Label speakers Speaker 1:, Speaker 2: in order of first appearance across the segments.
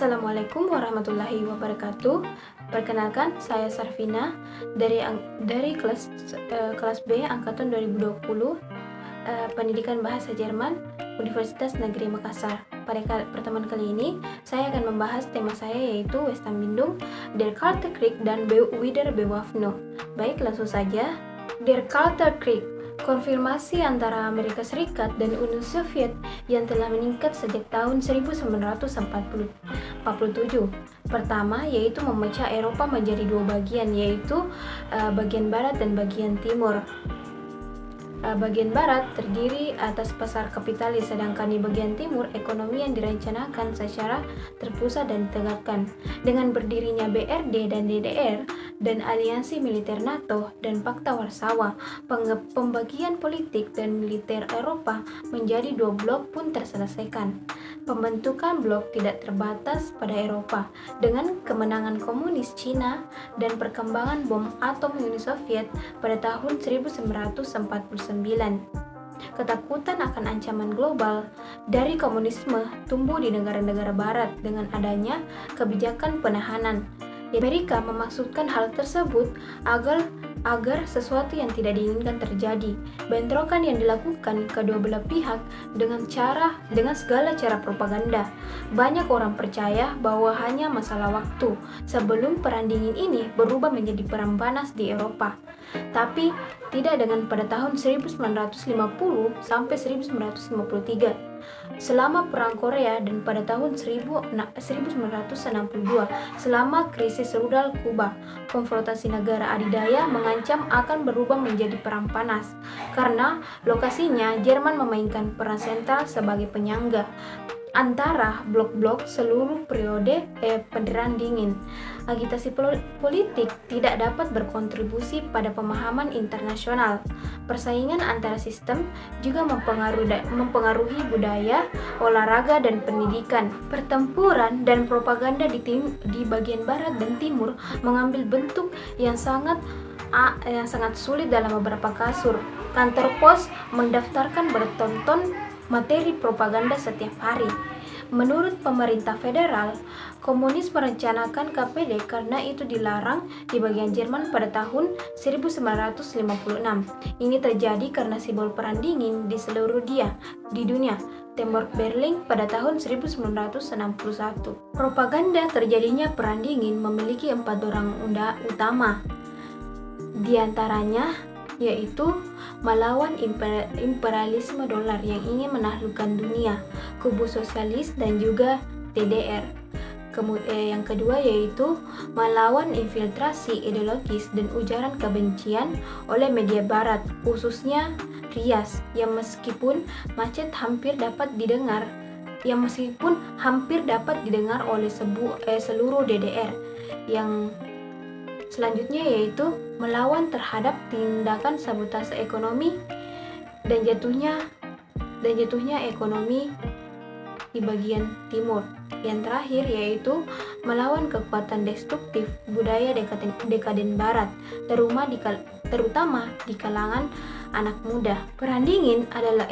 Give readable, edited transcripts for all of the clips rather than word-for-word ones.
Speaker 1: Assalamualaikum warahmatullahi wabarakatuh. Perkenalkan, saya Sarvina dari kelas B angkatan 2020, Pendidikan Bahasa Jerman, Universitas Negeri Makassar. Pada pertemuan kali ini, saya akan membahas tema saya yaitu Westambindung, Der Kalte Krieg dan Wieder Bewaffnung. Baik, langsung saja. Der Kalte Krieg, konfirmasi antara Amerika Serikat dan Uni Soviet yang telah meningkat sejak tahun 1947. Pertama, yaitu memecah Eropa menjadi dua bagian, yaitu bagian barat dan bagian timur. Bagian barat terdiri atas pasar kapitalis, sedangkan di bagian timur ekonomi yang direncanakan secara terpusat dan ditegakkan. Dengan berdirinya BRD dan DDR dan aliansi militer NATO dan Pakta Warsawa, pembagian politik dan militer Eropa menjadi dua blok pun terselesaikan. Pembentukan blok tidak terbatas pada Eropa. Dengan kemenangan komunis Cina dan perkembangan bom atom Uni Soviet pada tahun 1949, ketakutan akan ancaman global dari komunisme tumbuh di negara-negara barat dengan adanya kebijakan penahanan. Amerika memaksudkan hal tersebut agar sesuatu yang tidak diinginkan terjadi. Bentrokan yang dilakukan kedua belah pihak dengan segala cara propaganda. Banyak orang percaya bahwa hanya masalah waktu sebelum perang dingin ini berubah menjadi perang panas di Eropa. Tapi tidak dengan pada tahun 1950 sampai 1953. Selama Perang Korea dan pada tahun 1962, selama krisis rudal Kuba, konfrontasi negara adidaya mengancam akan berubah menjadi perang panas. Karena lokasinya, Jerman memainkan peran sentral sebagai penyangga antara blok-blok seluruh periode Perang Dingin. Agitasi politik tidak dapat berkontribusi pada pemahaman internasional. Persaingan antara sistem juga mempengaruhi budaya, olahraga, dan pendidikan. Pertempuran dan propaganda di bagian barat dan timur mengambil bentuk yang sangat sulit dalam beberapa kasus. Kantor pos mendaftarkan bertonton materi propaganda setiap hari. Menurut pemerintah federal, komunis merencanakan KPD karena itu dilarang di bagian Jerman pada tahun 1956. Ini terjadi karena simbol perang dingin di seluruh dunia, tembok Berlin pada tahun 1961. Propaganda terjadinya perang dingin memiliki 4 orang utama. Di antaranya yaitu melawan imperialisme dolar yang ingin menaklukkan dunia, kubu sosialis dan juga DDR. Yang kedua yaitu melawan infiltrasi ideologis dan ujaran kebencian oleh media barat, khususnya Rias, yang meskipun hampir dapat didengar oleh seluruh DDR. Yang selanjutnya yaitu melawan terhadap tindakan sabotase ekonomi dan jatuhnya ekonomi di bagian timur. Yang terakhir yaitu melawan kekuatan destruktif budaya dekaden barat, terutama di kalangan anak muda. Perang dingin adalah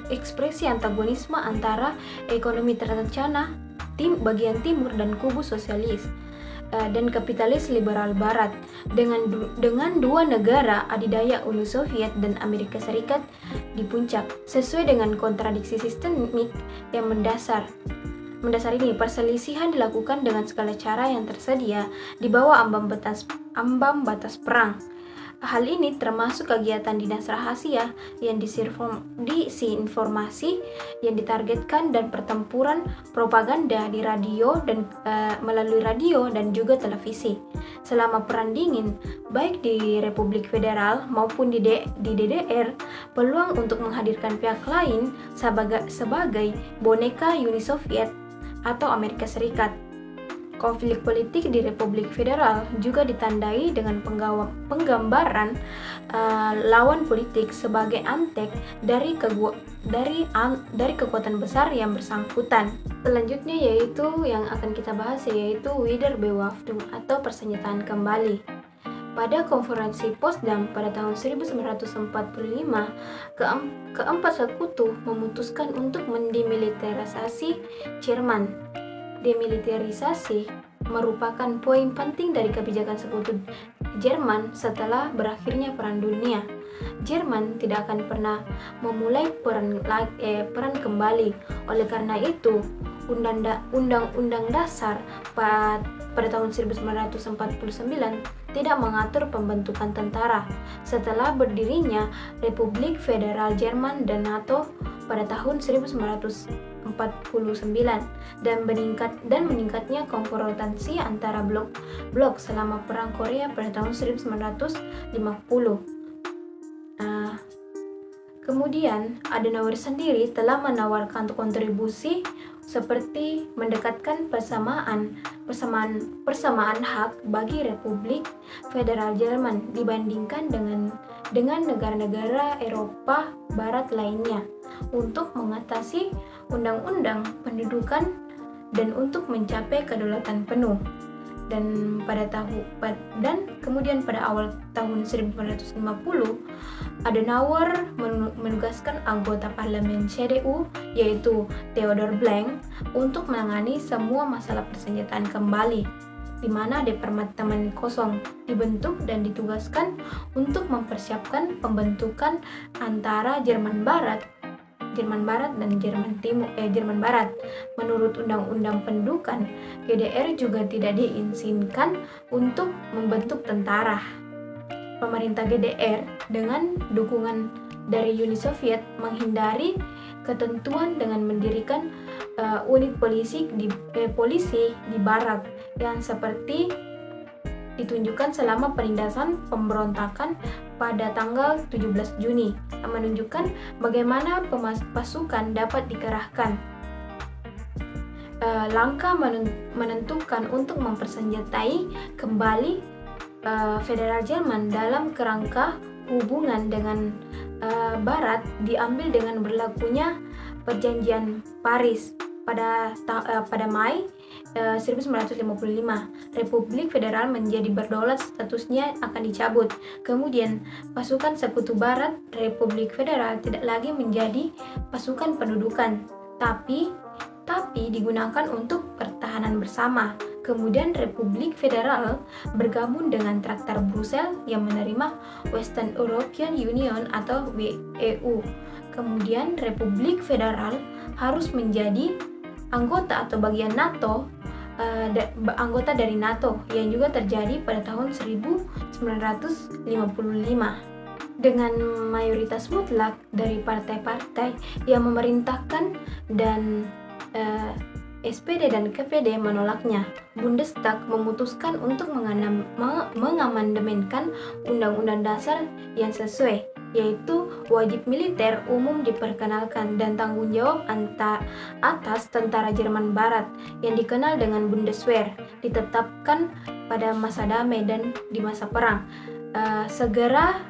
Speaker 1: ekspresi antagonisme antara ekonomi terencana bagian timur dan kubu sosialis dan kapitalis liberal barat dengan dua negara adidaya Uni Soviet dan Amerika Serikat di puncak. Sesuai dengan kontradiksi sistemik yang mendasar ini, perselisihan dilakukan dengan segala cara yang tersedia di bawah ambang batas perang. Hal ini termasuk kegiatan dinas rahasia yang diisi informasi yang ditargetkan dan pertempuran propaganda di radio dan melalui radio dan juga televisi. Selama Perang Dingin, baik di Republik Federal maupun di DDR, peluang untuk menghadirkan pihak lain sebagai boneka Uni Soviet atau Amerika Serikat. Konflik politik di Republik Federal juga ditandai dengan penggambaran lawan politik sebagai antek dari kekuatan besar yang bersangkutan. Selanjutnya yaitu yang akan kita bahas yaitu Wieder Bewaffnung atau persenjataan kembali. Pada konferensi Potsdam pada tahun 1945, keempat sekutu memutuskan untuk mendemilitarisasi Jerman. demilitarisasi merupakan poin penting dari kebijakan sekutu Jerman setelah berakhirnya Perang Dunia. Jerman tidak akan pernah memulai perang kembali. Oleh karena itu, Undang-Undang Dasar pada tahun 1949 tidak mengatur pembentukan tentara. Setelah berdirinya Republik Federal Jerman dan NATO pada tahun 1949 dan meningkatnya konfrontasi antara blok selama Perang Korea pada tahun 1950. Kemudian Adenauer sendiri telah menawarkan kontribusi seperti mendekatkan persamaan hak bagi Republik Federal Jerman dibandingkan dengan negara-negara Eropa Barat lainnya untuk mengatasi undang-undang pendudukan dan untuk mencapai kedaulatan penuh. Dan kemudian pada awal tahun 1950 Adenauer menugaskan anggota parlemen CDU yaitu Theodor Blank untuk menangani semua masalah persenjataan kembali, di mana Departemen Kosong dibentuk dan ditugaskan untuk mempersiapkan pembentukan antara Jerman Barat dan Jerman Barat. Menurut Undang-Undang Pendudukan, GDR juga tidak diizinkan untuk membentuk tentara. Pemerintah GDR dengan dukungan dari Uni Soviet menghindari ketentuan dengan mendirikan unit polisi di barak yang seperti ditunjukkan selama penindasan pemberontakan pada tanggal 17 Juni yang menunjukkan bagaimana pasukan dapat dikerahkan. Langkah menentukan untuk mempersenjatai kembali Federal Jerman dalam kerangka hubungan dengan Barat diambil dengan berlakunya Perjanjian Paris pada Mei 1955. Republik Federal menjadi berdaulat, statusnya akan dicabut. Kemudian pasukan Sekutu Barat Republik Federal tidak lagi menjadi pasukan pendudukan, tapi digunakan untuk pertahanan bersama. Kemudian Republik Federal bergabung dengan Traktat Brussels yang menerima Western European Union atau WEU. Kemudian Republik Federal harus menjadi anggota atau bagian NATO, anggota dari NATO yang juga terjadi pada tahun 1955 dengan mayoritas mutlak dari partai-partai yang memerintahkan dan SPD dan KPD menolaknya. Bundestag memutuskan untuk mengamandemenkan Undang-Undang Dasar yang sesuai, yaitu wajib militer umum diperkenalkan dan tanggung jawab atas tentara Jerman Barat yang dikenal dengan Bundeswehr ditetapkan pada masa damai dan di masa perang. Setelah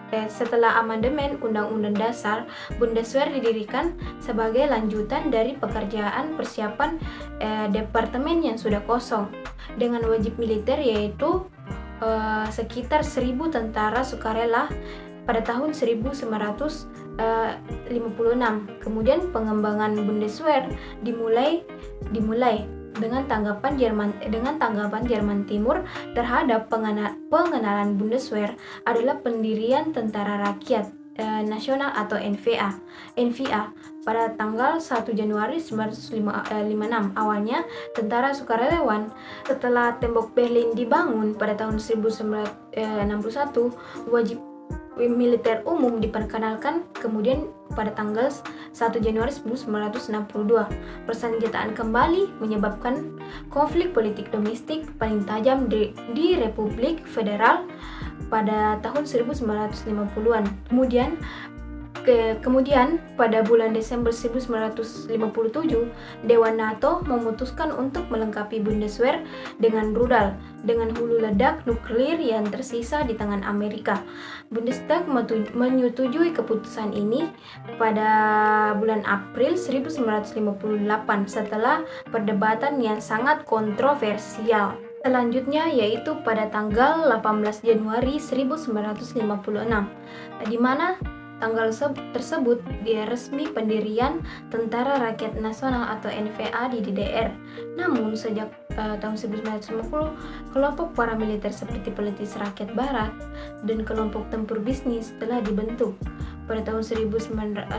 Speaker 1: amandemen Undang-Undang Dasar, Bundeswehr didirikan sebagai lanjutan dari pekerjaan persiapan departemen yang sudah kosong dengan wajib militer, yaitu sekitar 1.000 tentara sukarela pada tahun 1956. Kemudian pengembangan Bundeswehr dimulai dengan tanggapan Jerman Timur terhadap pengenalan Bundeswehr adalah pendirian Tentara Rakyat Nasional atau NVA pada tanggal 1 Januari 1956. Awalnya tentara sukarelawan. Setelah tembok Berlin dibangun pada tahun 1961, wajib militer umum diperkenalkan. Kemudian pada tanggal 1 Januari 1962, persenjataan kembali menyebabkan konflik politik domestik paling tajam di Republik Federal pada tahun 1950-an. Kemudian pada bulan Desember 1957, Dewan NATO memutuskan untuk melengkapi Bundeswehr dengan rudal dengan hulu ledak nuklir yang tersisa di tangan Amerika. Bundestag menyetujui keputusan ini pada bulan April 1958 setelah perdebatan yang sangat kontroversial. Selanjutnya yaitu pada tanggal 18 Januari 1956, di mana tersebut dia resmi pendirian Tentara Rakyat Nasional atau NVA di DDR. Namun sejak tahun 1950, kelompok paramiliter seperti Peletis Rakyat Barat dan kelompok tempur bisnis telah dibentuk. Pada tahun 1956,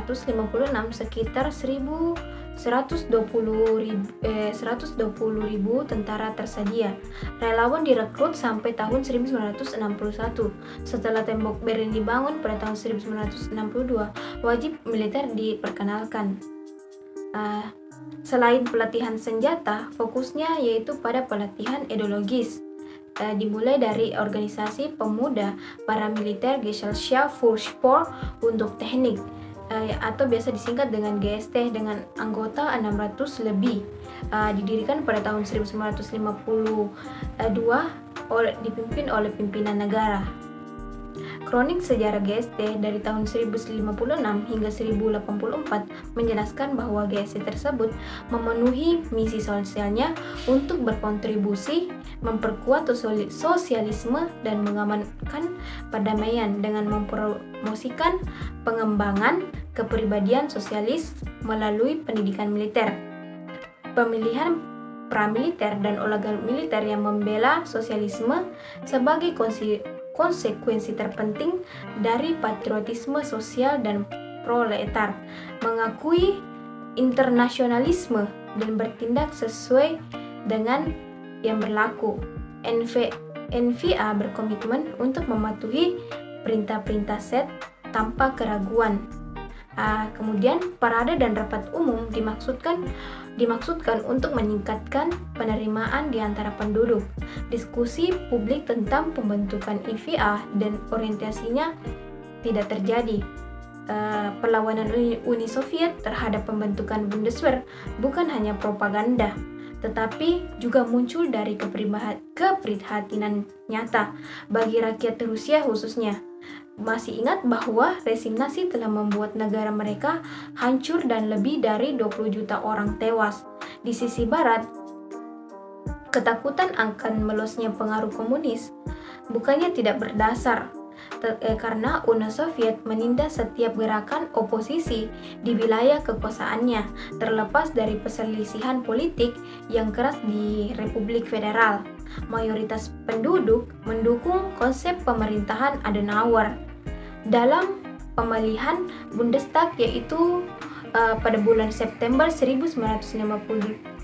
Speaker 1: sekitar 120.000 tentara tersedia. Relawan direkrut sampai tahun 1961. Setelah tembok Berlin dibangun pada tahun 1962, wajib militer diperkenalkan. Selain pelatihan senjata, fokusnya yaitu pada pelatihan ideologis. Dimulai dari organisasi pemuda paramiliter Gesellschaft für Sport untuk teknik atau biasa disingkat dengan GST dengan anggota 600 lebih. Didirikan pada tahun 1952 dipimpin oleh pimpinan negara. Kronik sejarah GST dari tahun 1056 hingga 1084 menjelaskan bahwa GST tersebut memenuhi misi sosialnya untuk berkontribusi memperkuat sosialisme dan mengamankan perdamaian dengan mempromosikan pengembangan kepribadian sosialis melalui pendidikan militer, pemilihan pramiliter dan olahraga militer yang membela sosialisme sebagai konsekuensi terpenting dari patriotisme sosial dan proletar, mengakui internasionalisme dan bertindak sesuai dengan yang berlaku. NVA berkomitmen untuk mematuhi perintah-perintah set tanpa keraguan. Kemudian parade dan rapat umum dimaksudkan untuk meningkatkan penerimaan di antara penduduk. Diskusi publik tentang pembentukan NVA dan orientasinya tidak terjadi. Perlawanan Uni Soviet terhadap pembentukan Bundeswehr bukan hanya propaganda, tetapi juga muncul dari keprihatinan nyata bagi rakyat Rusia khususnya. Masih ingat bahwa rezim Nazi telah membuat negara mereka hancur dan lebih dari 20 juta orang tewas. Di sisi barat, ketakutan akan melosnya pengaruh komunis bukannya tidak berdasar, karena Uni Soviet menindas setiap gerakan oposisi di wilayah kekuasaannya, terlepas dari perselisihan politik yang keras di Republik Federal. Mayoritas penduduk mendukung konsep pemerintahan Adenauer dalam pemilihan Bundestag, yaitu pada bulan September 1957.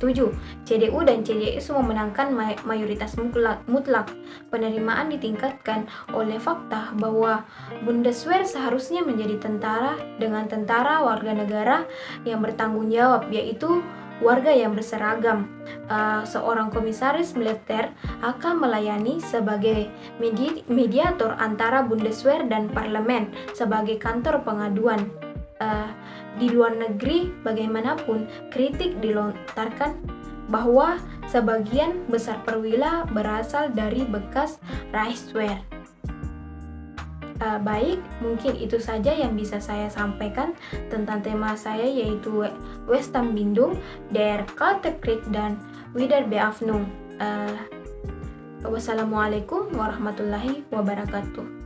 Speaker 1: CDU dan CDU memenangkan mayoritas mutlak. Penerimaan ditingkatkan oleh fakta bahwa Bundeswehr seharusnya menjadi tentara dengan tentara warga negara yang bertanggung jawab, yaitu warga yang berseragam. Seorang komisaris militer akan melayani sebagai mediator antara Bundeswehr dan parlemen sebagai kantor pengaduan. Di luar negeri, bagaimanapun kritik dilontarkan bahwa sebagian besar perwira berasal dari bekas Reichswehr. Baik, mungkin itu saja yang bisa saya sampaikan tentang tema saya, yaitu Westanbindung, der Kalte Krieg dan Wiederbewaffnung. Wassalamualaikum warahmatullahi wabarakatuh.